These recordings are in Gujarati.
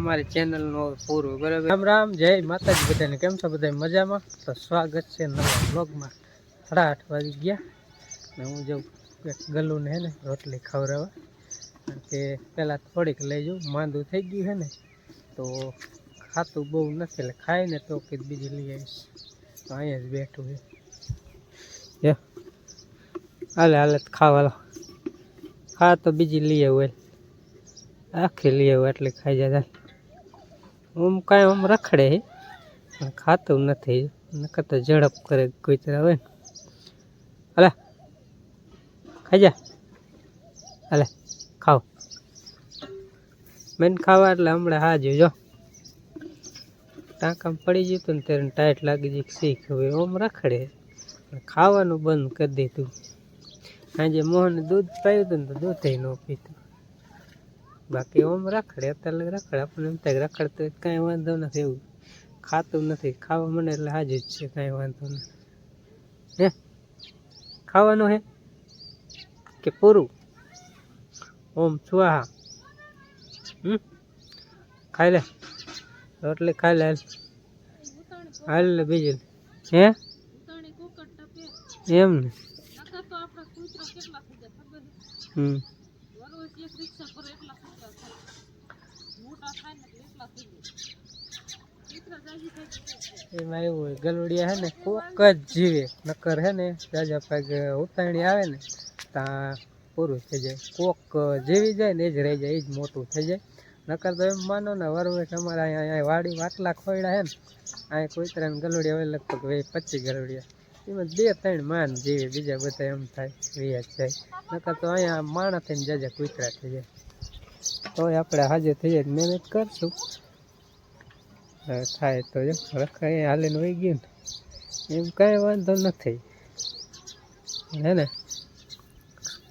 અમારી ચેનલનો પૂરો બરાબર. રામ રામ, જય માતાજી બધાને. કેમ છો બધા મજામાં? તો સ્વાગત છે નવા બ્લોગમાં. 8:30 વાગી ગયા ને હું જઉં ગલુને હે ને રોટલી ખવડાવવા, કારણ કે પહેલાં થોડીક લઈ જાઉં, માંદું થઈ ગયું છે ને તો ખાતું બહુ નથી, એટલે ખાઈને તો કે બીજી લઈ આવીશ. તો અહીંયા જ બેઠું છે. હાલે ખાવા ખા તો બીજી લઈ આવું, આખી લઈ આવું એટલે ખાઈ જાય. કાંઈ આમ રખડે પણ ખાતું નથી, નકર તો ઝડપ કરે કૂતરા હોય ને. હાલે ખાઈ જા, હાલે ખાવ મેન ખાવા એટલે હમણાં હાજુ જો ટાંકામાં પડી ગયું હતું ને ત્યારે ટાઈટ લાગી ગઈ શીખ. હવે આમ રખડે, ખાવાનું બંધ કરી દીધું. આજે મોહને દૂધ પાયું હતું ને તો દૂધ ન પીતું, બાકી ઓમ રખડે. અત્યારે રખડે, આપણને એમ થાય રખડતું હોય કાંઈ વાંધો નથી. એવું ખાતું નથી, ખાવા મને એટલે હાજર જ છે, કાંઈ વાંધો નથી. હે ખાવાનું હે કે પૂરું? ઓમ છુઆ ખાઈ લે રોટલી, ખાઈ લે હાલ લે બીજું. હે એમ ને એમાં એવું હોય, ગલુડિયા હે ને કોક જ જીવે, નકર હે ને જાજા પાગ ઉતાણી આવે ને ત્યાં પૂરું થઈ જાય. કોક જીવી જાય ને એ જ રહી જાય, એ જ મોટું થઈ જાય. નકર તો એમ માનો ને વરવેશ અમારે અહીંયા વાડી વાટલા ખોયડા હે ને, અહીંયા કૂતરા ને ગલુડિયા હોય લગભગ 20-25 ગલુડિયા, એમાં 2-3 માન જીવે, બીજા બધા એમ થાય વ્યાજ જાય. નકર તો અહીંયા માણસ થઈને જાજા કૂતરા થઈ જાય. તોય આપણે હાજર થઈ જાય મહેનત કરશું, થાય તો જો રખાય હાલીને વહી ગયું ને એમ કાંઈ વાંધો નથી હે ને.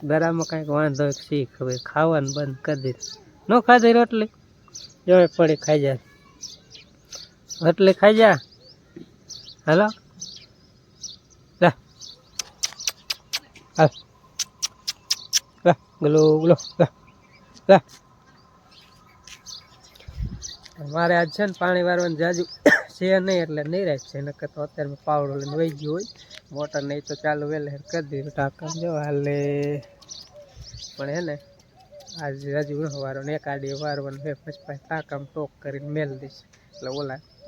ગરામાં કાંઈક વાંધો શીખ, હવે ખાવાનું બંધ કરી દીધું. ન ખાધી રોટલી જો પડી, ખાઈ જાય રોટલી, ખાઈ જા. હાલો લા હાલ લા ગલો ગલો લા લા. મારે આજ છે ને પાણી વારવાનું જાજુ છે નહીં, એટલે નિરાશ છે. નકર તો અત્યારે પાવડો લઈને વહી ગયો હોય. મોટર નહીં તો ચાલુ વહેલા કરી દીધું ટાંકા જો હાલે. પણ હે ને આજ હજુ વારવાનું, એક આડી વારવાનું છે, પછી ટાંકામાં ટોક કરીને મેલ દઈશ, એટલે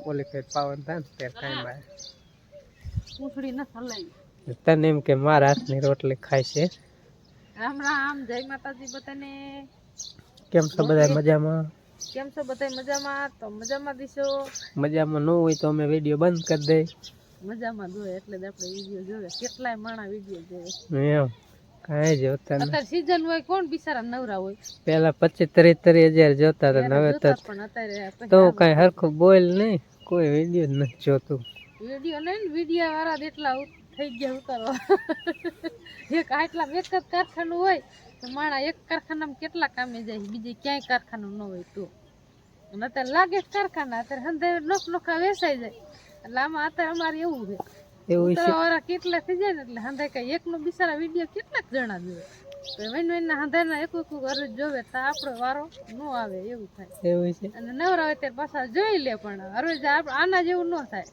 ઓલી ફેર પાવન થાય ને ત્યારે કાંઈ બહાર પૂછડી ન હલાવી. તને એમ કે મારા હાથની રોટલી ખાય છે. રામ રામ, જય માતાજી બધાને. કેમ છો બધા મજામાં? કેમ છો બધા મજામાં? તો મજામાં દીશો. મજામાં ન હોય તો અમે વિડીયો બંધ કરી દઈ. મજામાં જોઈએ એટલે જ આપણે વિડીયો જોવે. કેટલાય માણા વિડીયો જોવે એમ કાંઈ જોતા નહીં. અત્યારે સીઝન હોય, કોણ બિચારા નવરા હોય. પહેલા 25-30 હજાર જોતા હતા, હવે તો કાંઈ હરખું બોલ નહીં, કોઈ વિડીયો જ નથી જોતું. વિડીયો નહીં ને વિડીયો વાળા એટલા થઈ ગયા ઉતારવા. એક આટલા એક જ કારખાનું હોય તો માણા એક કારખાનામાં કેટલા કામે જાય, બીજે ક્યાંય કારખાનું ન હોય તો. અને અત્યારે લાગે કારખાના, અત્યારે હંધે નોખા વેચાઈ જાય. એટલે આમાં અત્યારે અમારે એવું છે, એવું વાળા કેટલા થઈ જાય ને એટલે હંધે કઈ એકનો બિચારા વિડીયો કેટલાક જણા જોવે. વૈન હંધાના એક અરજ જોવે તો આપણો વારો ન આવે, એવું થાય. એવું છે. અને નવરા હોય ત્યારે પાછા જોઈ લે, પણ હરોજ આના જેવું ન થાય.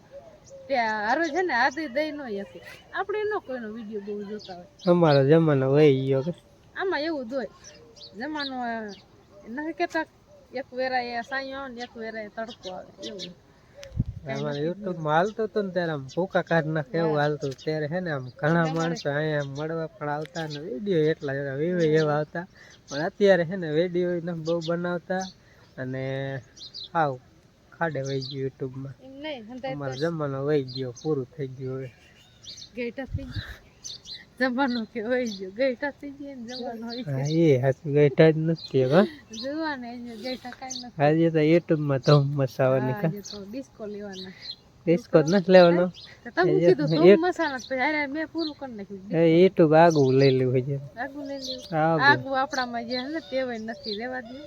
ત્યાં હરોજ છે ને આધી દઈ ન શકે, આપણે ન કોઈનો વિડીયો બહુ જોતા હોય. અમારો જમાનો વહી ગયો, આમાં એવું જ હોય. જમાનો નથી કેતા એક વેરાએ સાયો આવે ને એક વેરાએ તડકો આવે, એવું. અમારે યુટ્યુબમાં હાલતું હતું ને ત્યારે આમ ભૂકા કાઢ નાખે એવું હાલતું. ત્યારે હે ને આમ ઘણા માણસો અહીંયા મળવા પણ આવતા ને વિડીયો એટલા એવા આવતા. પણ અત્યારે હે ને વિડીયો બહુ બનાવતા અને હાવ ખાડે વહી ગયું યુટ્યુબમાં. અમારો જમાનો વહી ગયો, પૂરું થઈ ગયું. હવે ગેટા થઈ ગયો જમાનો, કે વહી ગયો ગેટા થઈ ગયો જમાનો. એ હાચું, ગેટા જ નથી જોવાને ગેટા કાંઈ નથી. આજે તો યુટ્યુબમાં ધૂમ મચાવવાની, ડિસ્કો લેવાના. ડિસ્કો નથી લેવાનો, તમે કીધું ધૂમ મસાલા પછી આરે મેં પૂરું કરી નાખ્યું. યુટ્યુબ આગું લઈ લેવું છે, આગું લઈ લેવું. આગું આપણામાં જે હે ને તેવાય નથી, રેવા દે.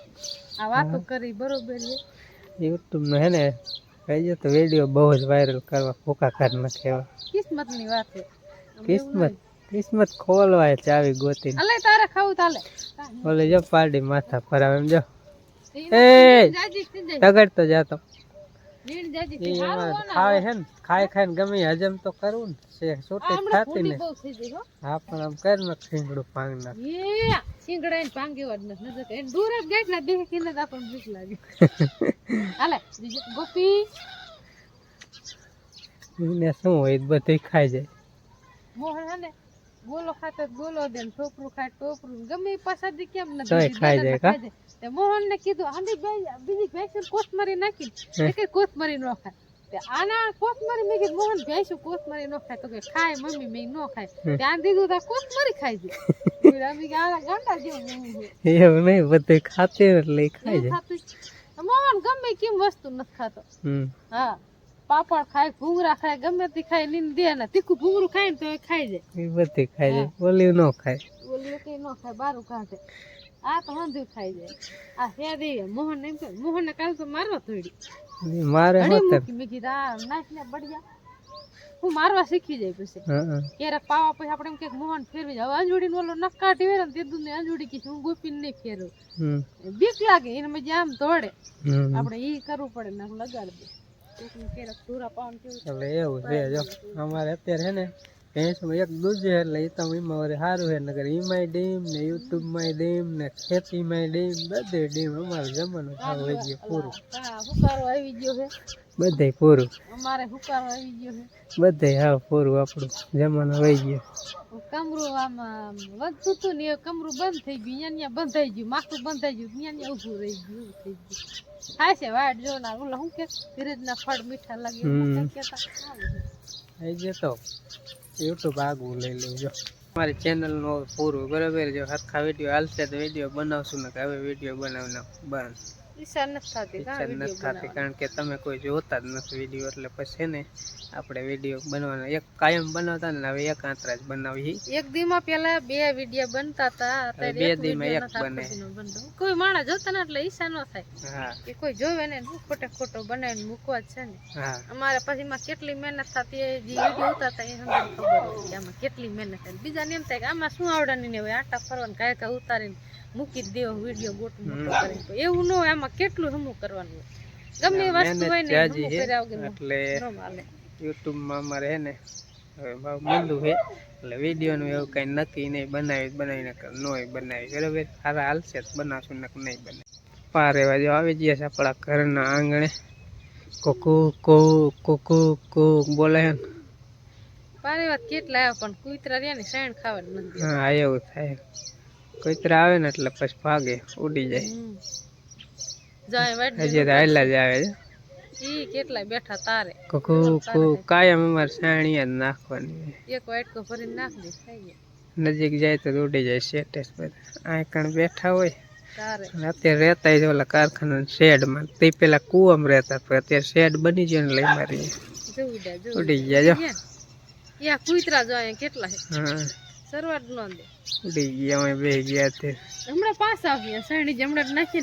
આ વાતો કરી બરોબર છે. યુટ્યુબ નો હે ને કહીએ તો વિડીયો બહુ જ વાયરલ કરવા ભૂકા કાઢ નાખે. કિસ્મત ની વાત છે. કિસ્મત ખોલવાય ચાવી ગોતી. અલે તારે ખાવું તાલે ઓલે જો પાડી માથા પર આવે એમ જો એ તગડ તો જાતો ખાવે છે ને ખાઈ ને ગમે હજમ તો કરવું ને છે છૂટી થતી ને હા પણ આમ કર ને શીંગડું ભાંગ નાખ શીંગડા ને ભાંગ્યો જ નથી દૂર જ ગઈ ને દેખી ને આપણને ભૂખ લાગે હાલે ગોપી એને શું હોય બધું ખાઈ જાય મોહન હે ને ગોલો ખાતો ગોલો દે ને ટોપરું ખાય ટોપરું ગમે પસાદી કેમ તોય નથી ખાઈ જાય કા તે મોહન ને કીધું આંધી બીજી ભેંસું કોથમરી નાખી કે કોથમરી નો ખાય તે આના કોથમરી મેં કીધું મોહન ભેંસું કોથમરી નો ખાય તો કે ખાય મમ્મી મેં નો ખાય ત્યાં દીધું તા કોથમરી ખાઈ જાય અમે કે આ ગાંડા જેવું એવું નહીં બધું ખાતી એટલે ખાઈ જાય મોહન ગમે કેમ વસ્તુ નથી ખાતો હા પાપડ ખાય ભૂંગરા ખાય ગમે તે ખાય નીંદ દે ને તીખું ભૂંગરું ખાય ને તો એ ખાઈ જાય એ બધી ખાઈ જાય ઓલી નો ખાય ઓલી કઈ નો ખાય બારું કાઢે આ તો વાંધું ખાઈ જાય આ હે દે મોહન એમ કે મોહન ને કાલ તો મારવા થોડી મારે હોતર મેં કીધું આ નાખ ને બળિયા હું મારવા શીખી જાય પછી ક્યારેક પાવા પછી આપણે એમ કે મોહન ફેરવી જાય હવે અંજુડી નો ઓલો નખ કાઢી વેરે ને તે દૂધ ને અંજુડી કીધું હું ગોપી ને નહીં ફેરવું બીક લાગે એને મેં આમ દોડે આપણે ઈ કરવું પડે ને લગાડ દે એટલે એવું છે જો અમારે અત્યારે છે ને ભેંસમાં એક દૂધ એટલે એ તો એમાં વળી સારું છે નગર એમાંય ડીમ ને યુટ્યુબમાં ડીમ ને ખેતીમાં ડીમ બધે ડીમ અમારે જમવાનું ખાવ હોય ગયું પૂરું હુકારો આવી ગયો છે બધે પૂરું અમારે હુકારો આવી ગયો છે બધે હા પૂરું આપણું જમવાનું હોય ગયું કમરું આમ વધતું હતું ને એ કમરું બંધ થઈ ગયું અહીંયા બંધાઈ ગયું માથું બંધાઈ ગયું અહીંયા ઊભું રહી ગયું એવું થઈ ગયું થાય છે વાટ જો ના ઓલા શું કે ધીરજના ફળ મીઠા લાગે થઈ જતો યુટ્યુબ આગું લઈ લેજો અમારી ચેનલનો પૂરું બરાબર જો હરખા વિડીયો હાલશે તો વિડીયો બનાવશું ને હવે વિડીયો બનાવવાનો બંધ ઈચ્છા નથી થતી કારણ કે તમે કોઈ જોતા જ નથી વિડીયો એટલે પછી ને આપણે વિડીયો બનાવવાનો એક કાયમ બનાવતા ને હવે એક આંતરા જ બનાવી એક દીમાં પેલા 2 વિડીયો બનતા હતા બે દીમાં એક બને કોઈ માણસ જોતા ને એટલે ઈચ્છા ન થાય હા કે કોઈ જોવે ને ખોટો બનાવીને મૂકવા જ છે ને હા અમારે પછી માં કેટલી મહેનત થતી જે વિડીયો ઉતારતા એ સમજ ખબર હોય કે આમાં કેટલી મહેનત થાય બીજાને એમ થાય કે આમાં શું આવડવાની ને હવે આટા ફરવાનું કાંઈ ઉતારીને મૂકી જ દેવો વિડીયો મોટો કરીને એવું ન હોય આમાં કેટલું હમું કરવાનું હોય ગમે વસ્તુ હોય ને એટલે યુટ્યુબમાં અમારે હે ને હવે ભાવ મંદું છે એટલે વિડીયોનું એવું કંઈ નક્કી નહીં બનાવીને નોય બનાવી બરાબર સારા હાલશે તો બનાવશું ને નહીં બનાવી પારેવા જો આવી ગયા છે આપણા ઘરના આંગણે કોકુ કો બોલે છે ને પારેવા કેટલા આવ્યા પણ કૂતરા રહ્યા ને સાઈણ ખાવા નથી હા એવું થાય કૂતરા આવે ને એટલે પછી ભાગે ઉડી જાય હજી તો હાલા જ આવે છે ઈ કેટલા બેઠા તારે કોકુ કાયમ અમારે સાણીયા જ નાખવાની એક વાટકો ભરીને નાખ દે ખાઈ ગયા નજીક જાય તો ઉડી જાય શેટેસ બધા આ કણ બેઠા હોય તારે અત્યારે રહેતા જ ઓલા કારખાના શેડમાં તે પેલા કુવામાં રહેતા પણ અત્યારે શેડ બની ગયો ને લઈ મારી ઉડી ગયા જો યા કૂતરા જો અહીંયા કેટલા છે હા શરૂઆત ન દે ઉડી ગયા અમે બે ગયા તે હમણાં પાસ આવ્યા સાણી હમણાં નાખી